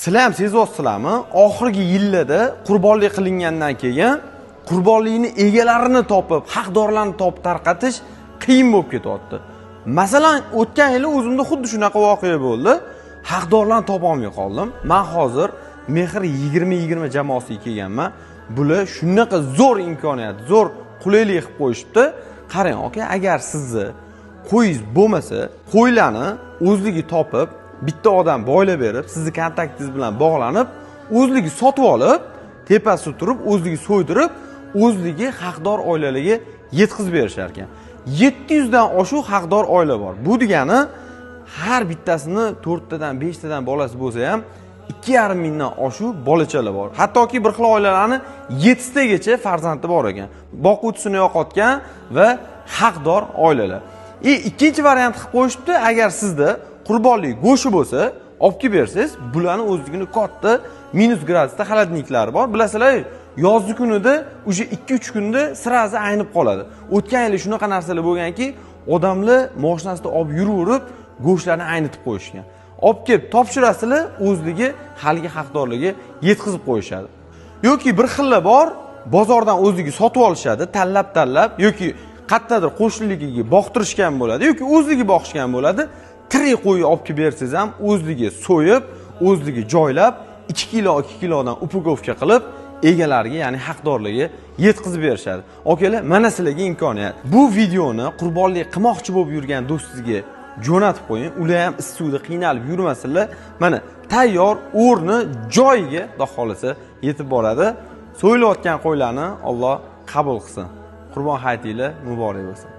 Sizlar ham sezyapsizlarmi? Oxirgi yillarda qurbonlik qilingandan keyin qurbonlikni egalarini topib, haqdorlarni topib tarqatish qiyin bo'lib ketyapti. Masalan, o'tgan yili o'zimda xuddi shunaqa voqea bo'ldi. Haqdorlarni topa olmay qoldim. Men hozir Mehr 2020 jamoasiga kelganman. Bular shunaqa zo'r imkoniyat, zo'r qulaylik qilib qo'yishibdi. Qarang aka, agar sizni qo'yingiz bo'lmasa, qo'ylarni o'zligi topib, bitta odam boylab berib, sizni kontaktingiz bilan bog'lanib, o'zligi sotib olib, tepasida turib, o'zligi so'ydirib, o'zligi haqdor oilalarga yetkazib berishar ekan. 700 dan oshiq haqdor oila bor. Bu degani har bittasini 4 tadan 5 tadan bolasi bo'lsa ham 2,5 mingdan oshiq bolachalar bor. Hattoki bir xil oilalarni 7 tagacha farzandi bor ekan. Boquvchisini yo'qotgan va haqdor oilalar. Ikkinchi variant qilib qo'yishibdi, agar sizda qurbonlik go'shi bo'lsa, olib kelib bersangiz, bularni o'zligini katta minus gradusda xaladniklari bor. Bilasizlar, yozgi kunida o'sha 2-3 kunda sirazi aynib qoladi. O'tgan yil shunaqa narsalar bo'lganki, odamlar mashinasida olib yuraverib, go'shtlarni aynitib qo'yishgan. Olib kelib topshirasizlar, o'zligi haligi haqdorlarga yetkazib qo'yishadi. Yoki bir xilla bor, bozordan o'zligi sotib olishadi, tanlab yoki qayerdadir qo'shnilikka boqtirishgan bo'ladi yoki o'zligi boqishgan bo'ladi. Tirik qo'yni olib kelib bersangiz ham o'zligi so'yib, o'zligi joylab 2 kilo 2 kilodan upagovka qilib egalariga, ya'ni haqdorlarga yetkazib berishadi. Okalar, mana sizlarga imkoniyat. Bu videoni qurbonlik qilmoqchi bo'lib yurgan do'stingizga jo'natib qo'ying. Ular ham issiqda qiynalib yurmasinlar. Mana tayyor o'rni joyiga, xudo xolasa, yetib boradi. So'yilayotgan qo'ylarni Alloh qabul qilsin. Qurbon hayitingiz muborak bo'lsin.